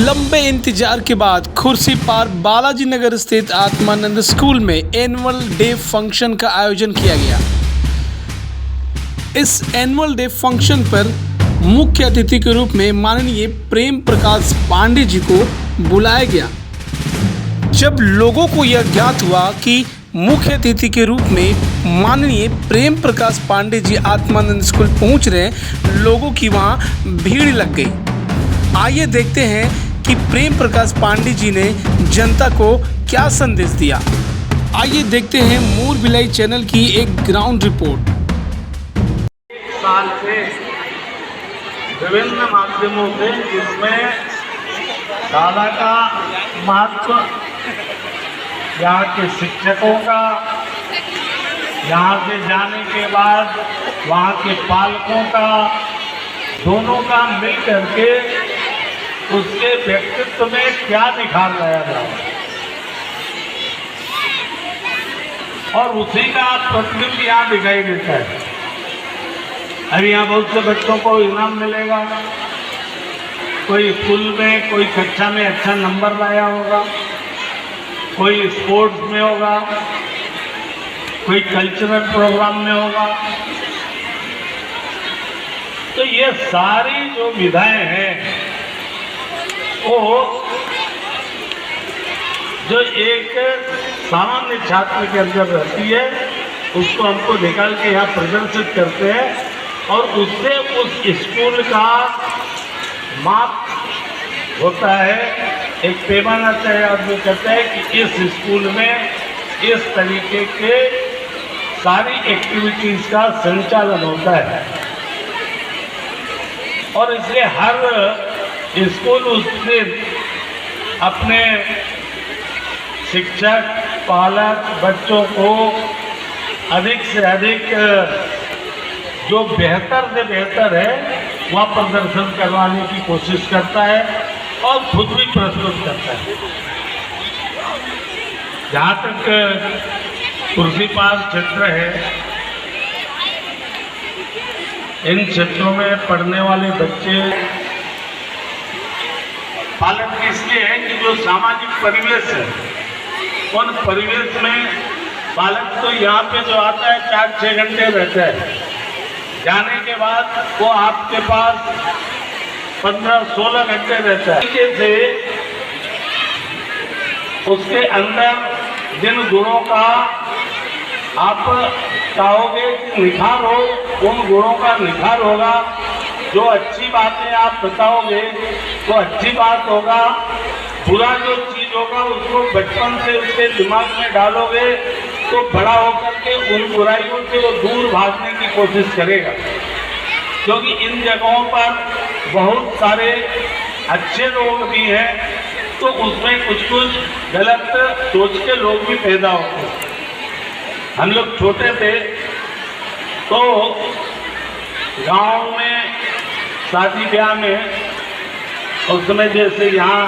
लंबे इंतजार के बाद खुर्सीपार बालाजी नगर स्थित आत्मानंद स्कूल में एनुअल डे फंक्शन का आयोजन किया गया। इस एनुअल डे फंक्शन पर मुख्य अतिथि के रूप में माननीय प्रेम प्रकाश पांडे जी को बुलाया गया। जब लोगों को यह ज्ञात हुआ कि मुख्य अतिथि के रूप में माननीय प्रेम प्रकाश पांडे जी आत्मानंद स्कूल पहुंच रहे हैं, लोगों की वहां भीड़ लग गई। आइए देखते हैं कि प्रेम प्रकाश पांडे जी ने जनता को क्या संदेश दिया। आइए देखते हैं मोर बिलाई चैनल की एक ग्राउंड रिपोर्ट। साल से विभिन्न माध्यमों से जिसमें शाला का महत्व, यहाँ के शिक्षकों का, यहाँ से जाने के बाद वहाँ के पालकों का, दोनों का मिल करके उसके व्यक्तित्व में क्या निखार लाया जाए और उसी का प्रतिबिंब यहाँ दिखाई देता है। अभी यहाँ बहुत से बच्चों को इनाम मिलेगा, कोई स्कूल में कोई कक्षा में अच्छा नंबर लाया होगा, कोई स्पोर्ट्स में होगा, कोई कल्चरल प्रोग्राम में होगा। तो ये सारी जो विधाएं हैं वो जो एक सामान्य छात्र के अंदर रहती है उसको हमको निकाल के यहाँ प्रदर्शित करते हैं और उससे उस स्कूल का माप होता है, एक पैमाना तय आदमी कहता है कि इस स्कूल में इस तरीके के सारी एक्टिविटीज़ का संचालन होता है और इसलिए हर स्कूल उस दिन अपने शिक्षक, पालक, बच्चों को अधिक से अधिक जो बेहतर से बेहतर है वह प्रदर्शन करवाने की कोशिश करता है और खुद भी प्रस्तुत करता है। जहाँ तक खुर्सीपार क्षेत्र है, इन क्षेत्रों में पढ़ने वाले बच्चे पालक इसलिए है कि जो सामाजिक परिवेश है उन परिवेश में बालक तो यहाँ पे जो आता है 4-6 घंटे रहता है, जाने के बाद वो आपके पास 15-16 घंटे रहता है। तरीके से उसके अंदर जिन गुणों का आप चाहोगे कि निखार हो, उन गुणों का निखार होगा। जो अच्छी बातें आप बताओगे वो अच्छी बात होगा, बुरा जो चीज़ होगा उसको बचपन से उसके दिमाग में डालोगे तो बड़ा होकर के उन बुराइयों से वो दूर भागने की कोशिश करेगा। क्योंकि इन जगहों पर बहुत सारे अच्छे लोग भी हैं तो उसमें कुछ गलत सोच के लोग भी पैदा होते हैं। हम लोग छोटे थे तो गांव में शादी ब्याह में उस समय जैसे यहाँ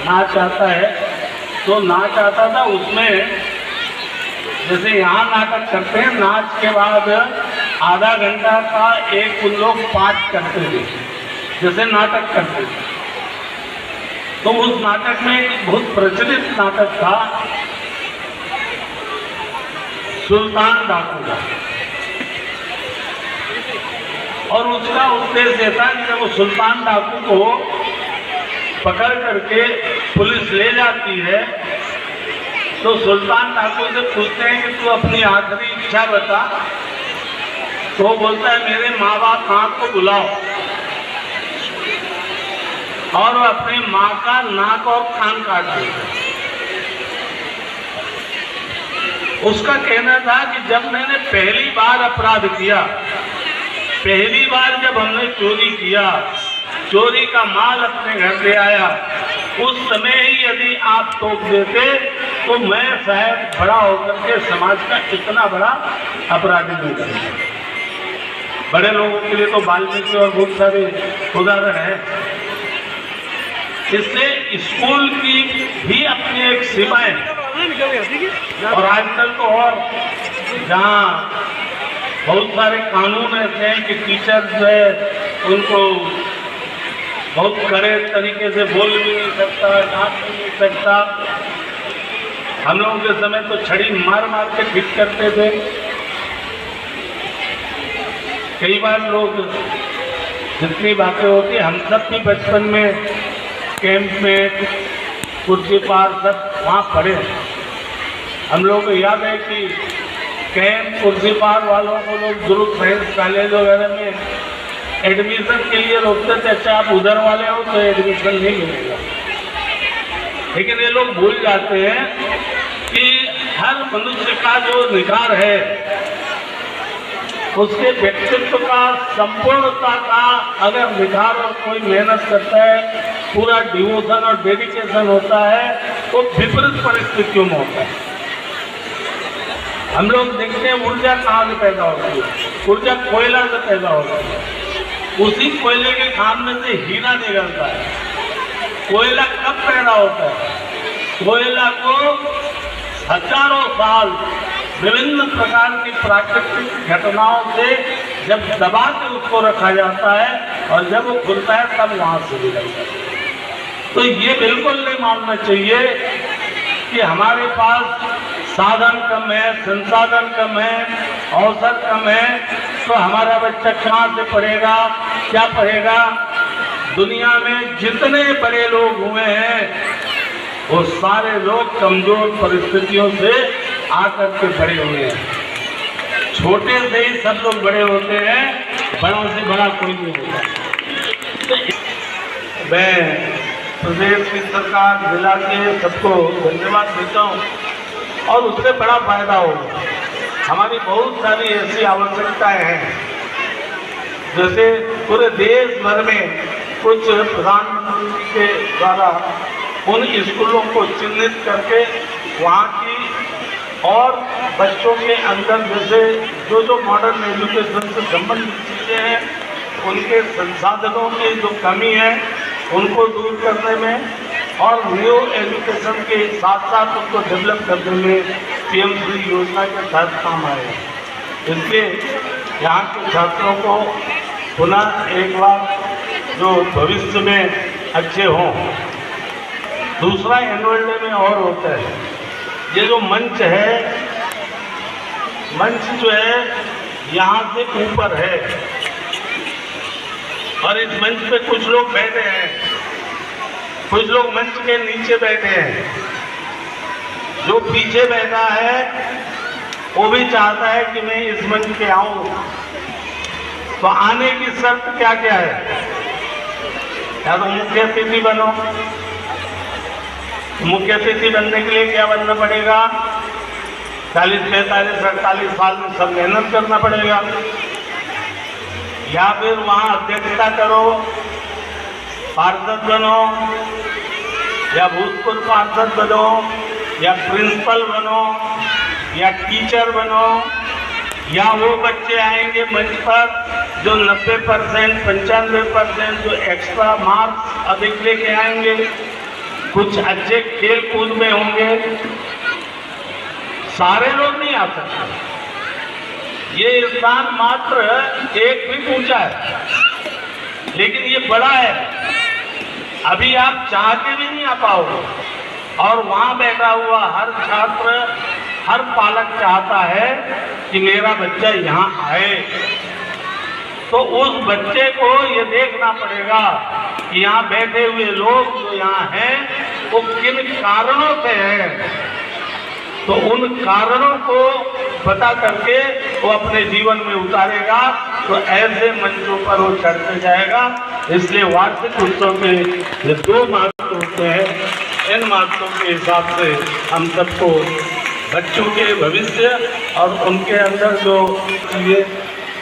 नाच आता है तो नाच आता था, उसमें जैसे यहाँ नाटक करते हैं, नाच के बाद आधा घंटा का एक उन लोग पाठ करते थे, जैसे नाटक करते थे। तो उस नाटक में एक बहुत प्रचलित नाटक था सुल्तान डाकू का, और उसका उद्देश्य था कि जब वो सुल्तान डाकू को पकड़ करके पुलिस ले जाती है तो सुल्तान डाकू से पूछते हैं कि तू अपनी आखिरी इच्छा बता। तो वो बोलता है मेरे माँ बाप को बुलाओ, और वो अपनी माँ का नाक और कान काट देता। उसका कहना था कि जब मैंने पहली बार अपराध किया, पहली बार जब हमने चोरी किया, चोरी का माल अपने घर ले आया, उस समय ही यदि आप टोक देते तो मैं शायद बड़ा होकर के समाज का इतना बड़ा अपराधी नहीं करता। बड़े लोगों के लिए तो वाल्मीकि और बहुत सारे उदाहरण हैं। इसलिए स्कूल की भी अपनी एक सीमाएं, और आजकल तो और जहाँ बहुत सारे कानून ऐसे हैं कि टीचर जो है उनको बहुत कड़े तरीके से बोल भी नहीं सकता, डांट भी नहीं सकता। हम लोगों के समय तो छड़ी मार मार के ठीक करते थे। कई बार लोग जितनी बातें होती, हम सब भी बचपन में कैंप में कुर्सी पार सब वहाँ पढ़े। हम लोग को याद है कि कैंप कुर्सी पार वालों को लोग दुरुस्त साइंस कॉलेज वगैरह में एडमिशन के लिए रोकते थे। अच्छा, आप उधर वाले हो तो एडमिशन नहीं मिलेगा। लेकिन ये लोग भूल जाते हैं कि हर मनुष्य का जो निखार है, उसके व्यक्तित्व का, संपूर्णता का अगर निखार और कोई मेहनत करता है, पूरा डिवोशन और डेडिकेशन होता है, वो विपरीत परिस्थितियों में होता है। हम लोग देखते हैं ऊर्जा कहाँ से पैदा होती है, ऊर्जा कोयला से पैदा होती है। उसी कोयले के खान में से हीरा निकलता है। कोयला कब पैदा होता है? कोयला को हजारों साल विभिन्न प्रकार की प्राकृतिक घटनाओं से जब दबा के उसको रखा जाता है और जब वो खुलता है तब वहां से निकलता है। तो ये बिल्कुल नहीं मानना चाहिए कि हमारे पास साधन कम है, संसाधन कम है, अवसर कम है, तो हमारा बच्चा कहाँ से पढ़ेगा, क्या पढ़ेगा। दुनिया में जितने बड़े लोग हुए हैं वो सारे लोग कमजोर परिस्थितियों से आकर के बड़े हुए हैं। छोटे से ही सब लोग बड़े होते हैं, बड़ा से बड़ा कोई नहीं होता। मैं प्रदेश की सरकार, जिला के सबको धन्यवाद देता हूँ और उससे बड़ा फायदा होगा। हमारी बहुत सारी ऐसी आवश्यकताएं हैं, जैसे पूरे देश भर में कुछ प्रधानमंत्री के द्वारा उन स्कूलों को चिन्हित करके वहाँ की और बच्चों के अंदर जैसे जो मॉडर्न एजुकेशन से संबंधित चीज़ें हैं, उनके संसाधनों की जो कमी है उनको दूर करने में और न्यू एजुकेशन के साथ साथ उनको डेवलप करने में PM-3 योजना के तहत काम आए। इसलिए यहाँ के छात्रों को पुनः एक बार जो भविष्य में अच्छे हों। दूसरा एनुअल डे में और होता है, ये जो मंच है, मंच जो है यहाँ से ऊपर है और इस मंच पे कुछ लोग बैठे हैं, कुछ लोग मंच के नीचे बैठे हैं। जो पीछे बैठा है वो भी चाहता है कि मैं इस मंच पे आऊं। तो आने की शर्त क्या क्या है? या तो मुख्य अतिथि बनो। मुख्य अतिथि बनने के लिए क्या बनना पड़ेगा? 40, 45, 48 साल में सब मेहनत करना पड़ेगा। या फिर वहाँ अध्यक्षता करो, पार्षद बनो, या भूतपूर्व पार्षद बनो, या प्रिंसिपल बनो, या टीचर बनो, या वो बच्चे आएंगे मंच पर जो 90%, 95% जो एक्स्ट्रा मार्क्स अधिक लेके आएंगे, कुछ अच्छे खेल कूद में होंगे। सारे लोग नहीं आ सकते। ये स्थान मात्र एक भी ऊंचा है, लेकिन ये बड़ा है। अभी आप चाह के भी नहीं आ पाओगे। और वहाँ बैठा हुआ हर छात्र, हर पालक चाहता है कि मेरा बच्चा यहाँ आए। तो उस बच्चे को ये देखना पड़ेगा कि यहाँ बैठे हुए लोग जो यहाँ हैं वो किन कारणों से हैं। तो उन कारणों को पता करके वो अपने जीवन में उतारेगा, तो ऐसे मंचों पर वो चढ़ते जाएगा। इसलिए वार्षिक उत्सव के ये 2 महत्व होते हैं। इन महत्वों के हिसाब से हम सबको बच्चों के भविष्य और उनके अंदर जो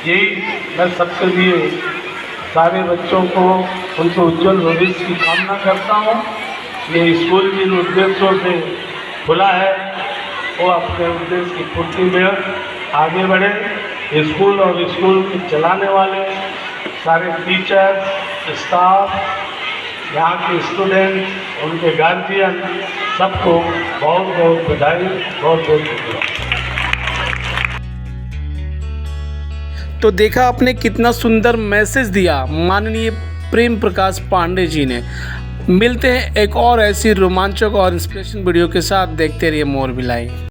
यही मैं सबके लिए सारे बच्चों को उनके उज्जवल भविष्य की कामना करता हूँ। ये स्कूल जिन उद्देश्यों से खुला है वो अपने उद्देश्य की पूर्ति में आगे बढ़े। स्कूल और स्कूल के चलाने वाले सारे टीचर, स्टाफ, यहाँ के स्टूडेंट, उनके गार्जियन, सबको बहुत बहुत बधाई, बहुत बहुत धन्यवाद। तो देखा आपने कितना सुंदर मैसेज दिया माननीय प्रेम प्रकाश पांडे जी ने। मिलते हैं एक और ऐसी रोमांचक और इंस्पिरेशन वीडियो के साथ। देखते रहिए मोर भिलाई।